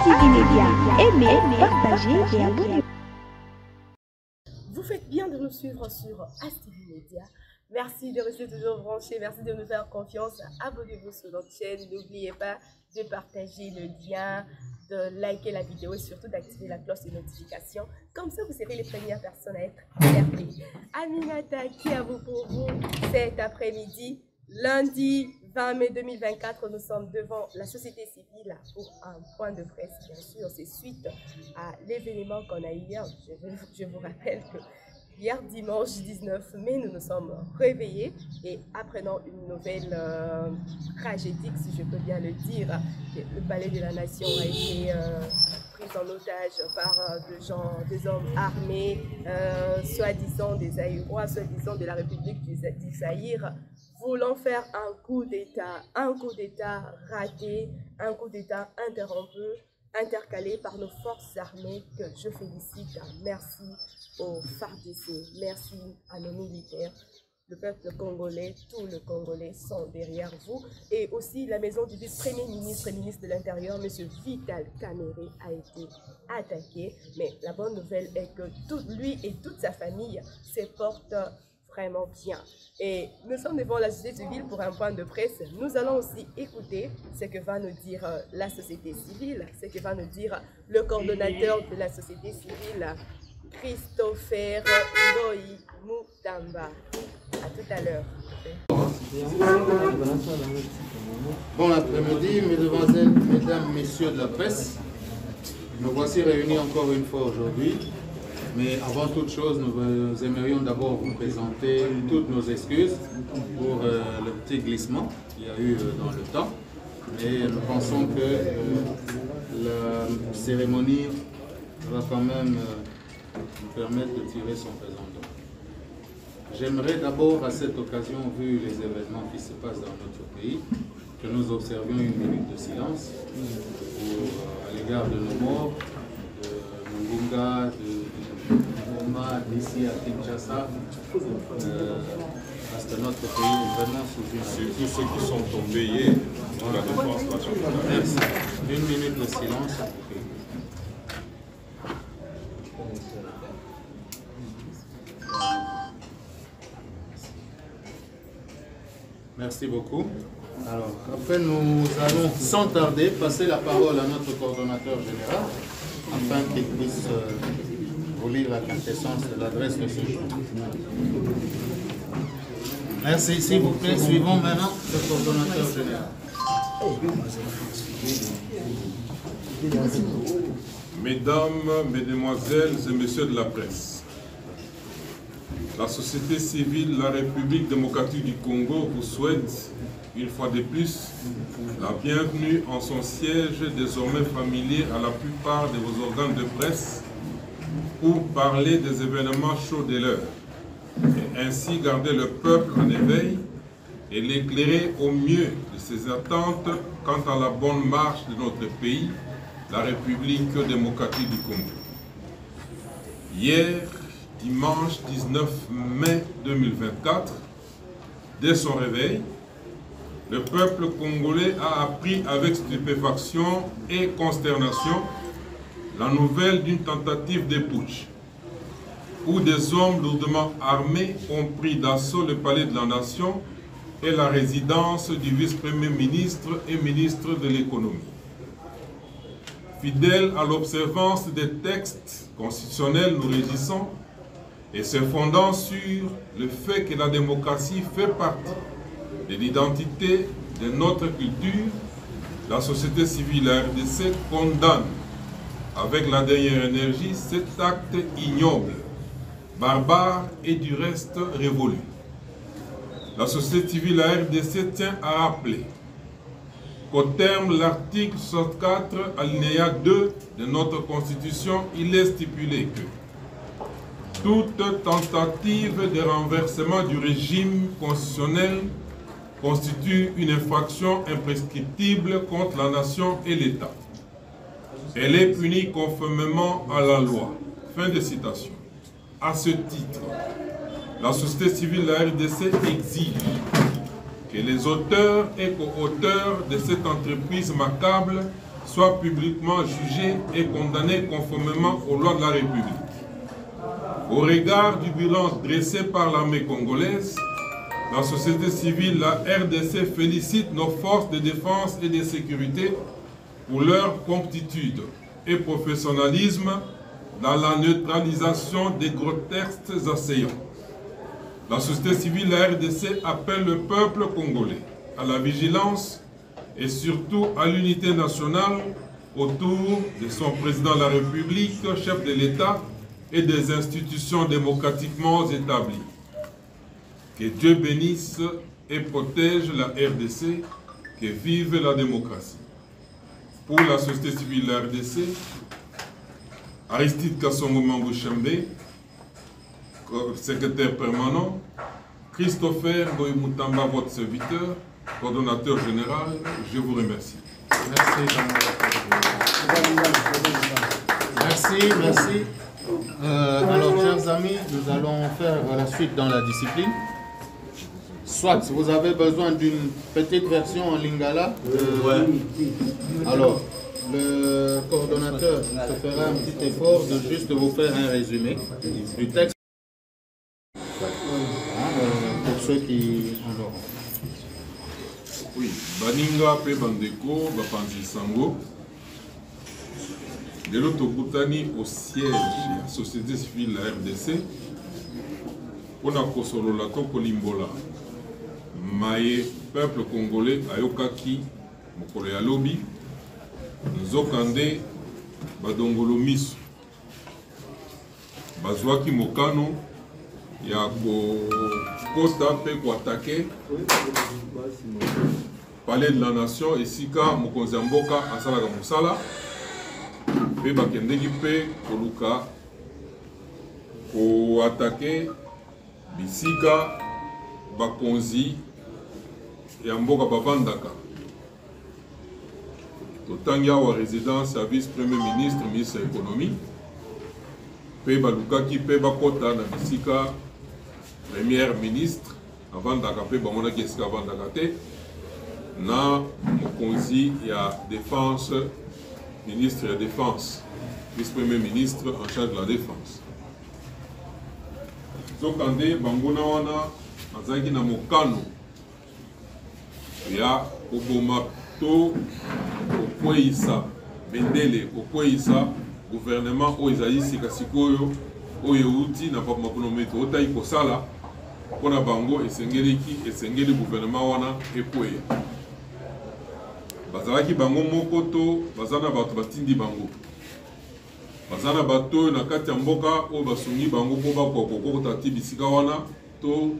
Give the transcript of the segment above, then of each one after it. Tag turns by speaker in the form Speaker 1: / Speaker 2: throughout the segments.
Speaker 1: ASTV Média. Aimez, partagez et abonnez-vous.
Speaker 2: Vous faites bien de nous suivre sur ASTV Média. Merci de rester toujours branchés, merci de nous faire confiance. Abonnez-vous sur notre chaîne, n'oubliez pas de partager le lien, de liker la vidéo et surtout d'activer la cloche de notification. Comme ça, vous serez les premières personnes à être alertées. Aminata, qui a vous pour vous cet après-midi, lundi 20 mai 2024, nous sommes devant la société civile pour un point de presse. Bien sûr, c'est suite à l'événement qu'on a eu hier. Je vous rappelle que hier dimanche 19 mai, nous nous sommes réveillés et apprenant une nouvelle tragédique, si je peux bien le dire. Le palais de la Nation a été pris en otage par des hommes armés, soi-disant des Aïrois, soi-disant de la République du Zaïre, voulant faire un coup d'État raté, un coup d'État intercalé par nos forces armées que je félicite. Merci aux FARDC, merci à nos militaires. Le peuple congolais, tout le Congolais sont derrière vous. Et aussi la maison du vice-premier ministre et ministre de l'Intérieur, M. Vital Kamerhe, a été attaqué. Mais la bonne nouvelle est que lui et toute sa famille se portent vraiment bien. Et nous sommes devant la société civile pour un point de presse. Nous allons aussi écouter ce que va nous dire la société civile, ce que va nous dire le coordonnateur de la société civile, Christopher Loï Moutamba. À tout à l'heure.
Speaker 3: Bon après-midi, mesdemoiselles, mesdames, messieurs de la presse. Nous voici réunis encore une fois aujourd'hui. Mais avant toute chose, nous aimerions d'abord vous présenter toutes nos excuses pour le petit glissement qu'il y a eu dans le temps. Et nous pensons que la cérémonie va quand même nous permettre de tirer son pesant d'or. J'aimerais d'abord à cette occasion, vu les événements qui se passent dans notre pays, que nous observions une minute de silence à l'égard de nos morts, de Mungunga, d'ici à Kinshasa, parce que notre pays est vraiment sous une...
Speaker 4: C'est tous ceux qui sont tombés hier pour la défense nationale.
Speaker 3: Merci. Une minute de silence. Merci beaucoup. Alors, après, nous allons sans tarder passer la parole à notre coordonnateur général, afin qu'il puisse vous lire la quintessence de l'adresse de ce jour. Merci, s'il vous plaît. Suivons maintenant le coordonnateur général.
Speaker 4: Mesdames, Mesdemoiselles et Messieurs de la presse, la société civile, la République démocratique du Congo vous souhaite, une fois de plus, la bienvenue en son siège désormais familier à la plupart de vos organes de presse pour parler des événements chauds de l'heure et ainsi garder le peuple en éveil et l'éclairer au mieux de ses attentes quant à la bonne marche de notre pays, la République démocratique du Congo. Hier, dimanche 19 mai 2024, dès son réveil, le peuple congolais a appris avec stupéfaction et consternation la nouvelle d'une tentative de putsch, où des hommes lourdement armés ont pris d'assaut le palais de la Nation et la résidence du vice-premier ministre et ministre de l'économie. Fidèles à l'observance des textes constitutionnels nous régissant et se fondant sur le fait que la démocratie fait partie de l'identité de notre culture, la société civile RDC condamne avec la dernière énergie cet acte ignoble, barbare et du reste révolu. La société civile RDC tient à rappeler qu'au terme de l'article 64, alinéa 2 de notre Constitution, il est stipulé que toute tentative de renversement du régime constitutionnel constitue une infraction imprescriptible contre la nation et l'État. Elle est punie conformément à la loi. Fin de citation. À ce titre, la société civile de la RDC exige que les auteurs et co-auteurs de cette entreprise macabre soit publiquement jugé et condamné conformément aux lois de la République. Au regard du bilan dressé par l'armée congolaise, la société civile, la RDC félicite nos forces de défense et de sécurité pour leur promptitude et professionnalisme dans la neutralisation des grotesques assaillants. La société civile, la RDC, appelle le peuple congolais à la vigilance et surtout à l'unité nationale autour de son président de la République, chef de l'État et des institutions démocratiquement établies. Que Dieu bénisse et protège la RDC, que vive la démocratie. Pour la société civile de la RDC, Aristide Kassongo Mambouchembe, secrétaire permanent, Christopher Goïmoutamba, votre serviteur, coordonnateur général, je vous remercie.
Speaker 3: Merci. Alors, chers amis, nous allons faire la suite dans la discipline. Soit vous avez besoin d'une petite version en lingala. Alors, le coordonnateur se fera un petit effort de juste vous faire un résumé du texte pour ceux qui en auront.
Speaker 4: Oui, Baninga pe Bandeko, Bapanzi Sango. De l'autre Boutani au siège de la société civile de la RDC, on a Kosolola Kolimbola. Maye, peuple congolais, Ayokaki, Mokole Alobi, Nzokande, Badongolo Misu, Bazwaki Mokano, Yako Costa Pe Kwatake, Palais de la Nation, Esika, Mokonzamboka, Asalaga Moussala, Pe Bakendeki Pe, Koluka, Kwatake, Bisika, Bakonzi, Yamboka Bavandaka. Totangia wa résidence, service premier ministre, ministre de l'économie. Pe Balukaki, Pe Bakota, Nabisika, premier ministre, Avandaka, Pe Bamona Keska Avandaka Te. Na Mokonzi, ya défense, ministre de la défense, vice-premier ministre en charge de la défense. Zokande, Bangona Wana, Azaki na Mokano, ya Oboma to Okoisa, Bendele, Okoisa, gouvernement Oizaïsi Kasikoyo, Oyeuti, na Papa Makonometo, Otaï Kosala, Pona Bango, Esengeliki, Esengeli gouvernement Wana, Ekoye. Bazalaki Bango Mokoto, Bazana Bato Batindi Bango. Bazana Bato, na kati ya mboka, o basungi Bango, Poba Koko, Tati Bisika Wana, to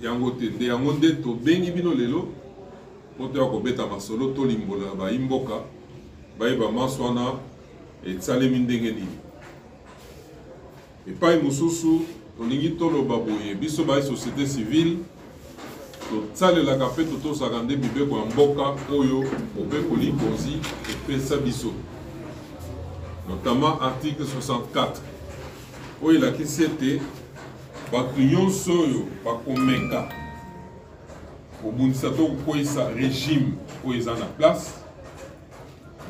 Speaker 4: yango te nde yango nde to bengi bino lelo poto ya kobeta masolo to limbola ba imboka bayeba maswana etsalemi ndenge nini epai mosusu tolingi toloba boye biso baye société civile totsalelaka mpe totosaka nde mibeko ya mboka oyo obekoli konzi epesa biso notamment article 64 oyo elakisi ete bato nyonso oyo bakomeka kobundisa to kokweyisa régime oyo eza na place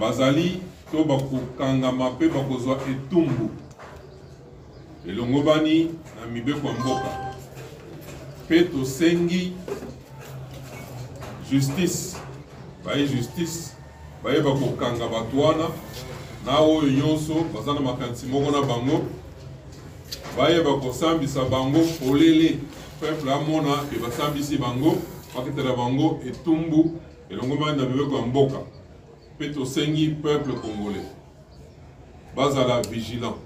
Speaker 4: bazali to bakokangama mpe bakozwa etumbu elongo bani na mibeko ya mboka mpe tosengi justice baye bakokanga bato wana na oyo nyonso baza na makanisi moko na bango bayeba kosambisa bango polele peuple amona ke basambisi bango bakitela bango etumbu elongo mani na mibeko ya mboka mpe tosengi peuple congolais bazala vigilant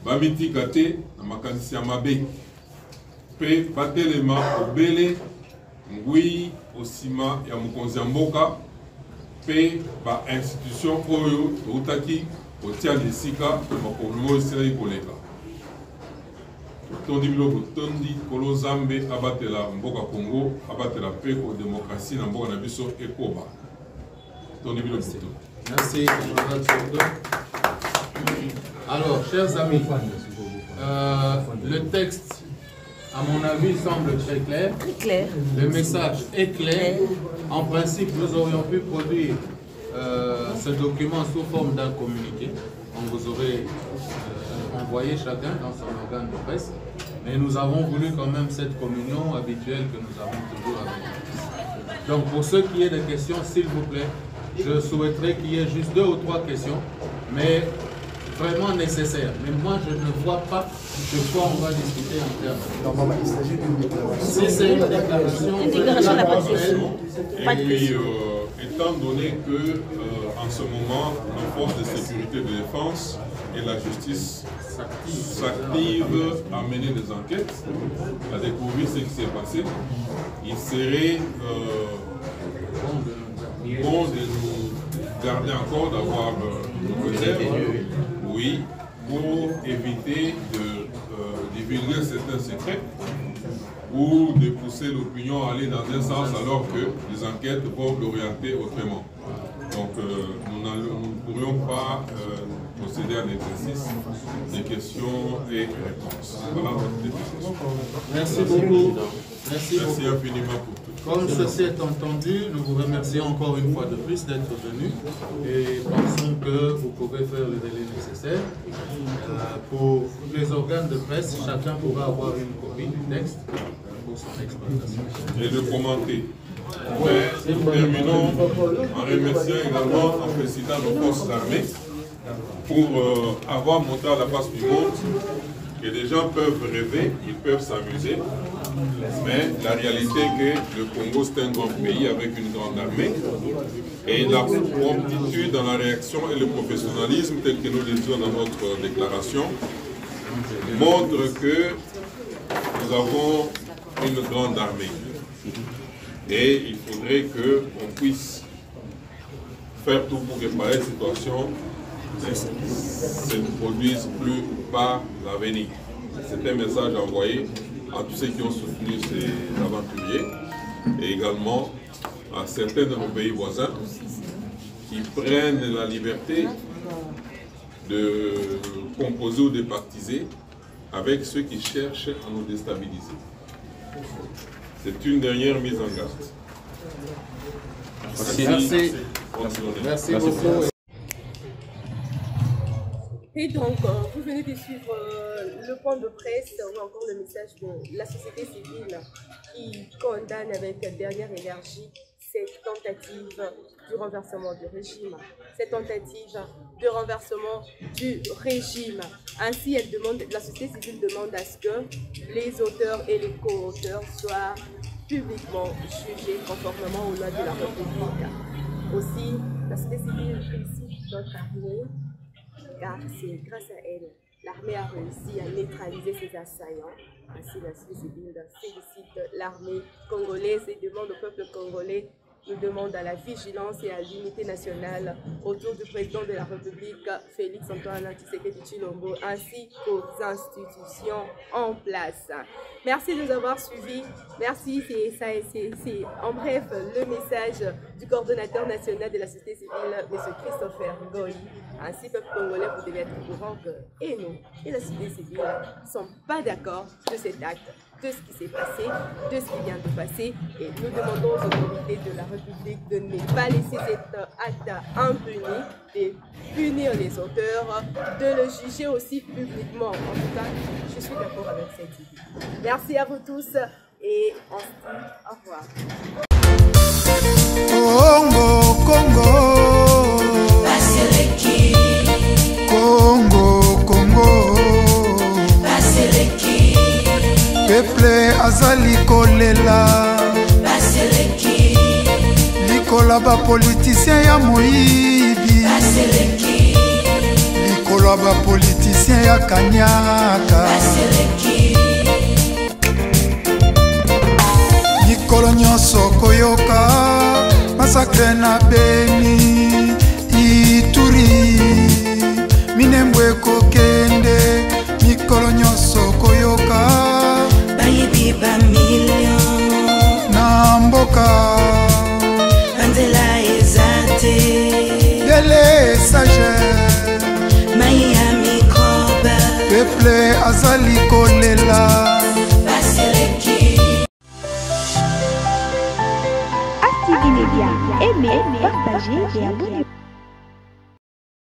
Speaker 4: bamitika te na makanisi ya mabe mpe batelema obele ngwi osima ya mokonzi ya mboka mpe ba-institution oyo toutaki kotia lisika makomi esilaki koleka tondi biloko tondi kolo Nzambe abatela mboka Congo abatela mpe ko démocratie na mboka na biso ekoba tondi biloko to.
Speaker 3: Merci. Alors, chers amis, le texte, à mon avis, semble très clair.
Speaker 1: Très clair.
Speaker 3: Le message est clair. En principe, nous aurions pu produire ce document sous forme d'un communiqué. On vous aurait envoyé chacun dans son organe de presse. Mais nous avons voulu quand même cette communion habituelle que nous avons toujours avec nous. Donc pour ce qui est des questions, s'il vous plaît, je souhaiterais qu'il y ait juste 2 ou 3 questions, mais vraiment nécessaires. Mais moi, je ne vois pas de quoi on va discuter en termes.
Speaker 5: Normalement, il s'agit d'une déclaration.
Speaker 3: Si c'est une déclaration,
Speaker 4: et puis, étant donné que en ce moment, nos forces de sécurité et de défense et la justice s'activent à mener des enquêtes, à découvrir ce qui s'est passé, il serait bon de nous garder encore, d'avoir une réserve, oui, pour éviter de divulguer certains secrets ou de pousser l'opinion à aller dans un sens alors que les enquêtes vont l'orienter autrement. Donc nous ne pourrions pas procéder à l'exercice des questions et réponses. Voilà notre décision.
Speaker 3: Merci beaucoup. Merci
Speaker 4: infiniment pour tout.
Speaker 3: Comme ceci est entendu, nous vous remercions encore une fois de plus d'être venus et pensons que vous pouvez faire le délai nécessaire. Pour les organes de presse, chacun pourra avoir une copie du texte pour son exploitation.
Speaker 4: Et de commenter. Mais nous terminons en remerciant également, en félicitant nos forces armées pour avoir montré à la face du monde que les gens peuvent rêver, ils peuvent s'amuser, mais la réalité est que le Congo c'est un grand pays avec une grande armée et la promptitude dans la réaction et le professionnalisme tel que nous le disons dans notre déclaration montre que nous avons une grande armée et il faudrait qu'on puisse faire tout pour que pareille situation ne se produise plus par l'avenir. C'est un message envoyé à tous ceux qui ont soutenu ces aventuriers et également à certains de nos pays voisins qui prennent la liberté de composer ou de pactiser avec ceux qui cherchent à nous déstabiliser. C'est une dernière mise en garde.
Speaker 3: Merci beaucoup.
Speaker 2: Et donc, vous venez de suivre le point de presse ou encore le message de la société civile qui condamne avec dernière énergie cette tentative du renversement du régime. Cette tentative de renversement du régime. Ainsi, la société civile demande à ce que les auteurs et les co-auteurs soient publiquement jugés conformément aux lois de la République. Aussi, la société civile félicite notre armée, car c'est grâce à elle, l'armée a réussi à neutraliser ses assaillants. Ainsi, la société civile félicite l'armée congolaise et demande au peuple congolais, nous demande à la vigilance et à l'unité nationale autour du président de la République, Félix Antoine Tshisekedi Tshilombo, ainsi qu'aux institutions en place. Merci de nous avoir suivis. Merci, c'est en bref le message du coordonnateur national de la société civile, M. Christopher Ngoyi. Ainsi, peuple congolais, vous devez être au courant que et nous et la société civile ne sont pas d'accord de cet acte, de ce qui s'est passé, de ce qui vient de passer. Et nous demandons aux autorités de la République de ne pas laisser cet acte impuni, de punir les auteurs, de le juger aussi publiquement. En tout cas, je suis d'accord avec cette idée. Merci à vous tous et on se dit au revoir.
Speaker 6: Congo, Congo, Baseleki. Congo, Congo, Baseleki. Peuple azali kolela, Baseleki. Likola ba politicien ya moyibi, Baseleki. Likola ba politicien ya kanyaka, Baseleki. Likolo nyonso koyoka masakre na Beni, Ituri, Minembwe kokende. Mikolo nyonso koyoka bayibi ba million na mboka Andela ezate Dele sage Maya mikoba Peuple azali kolela
Speaker 1: Active Media. aimez, partagez et abonnez-vous.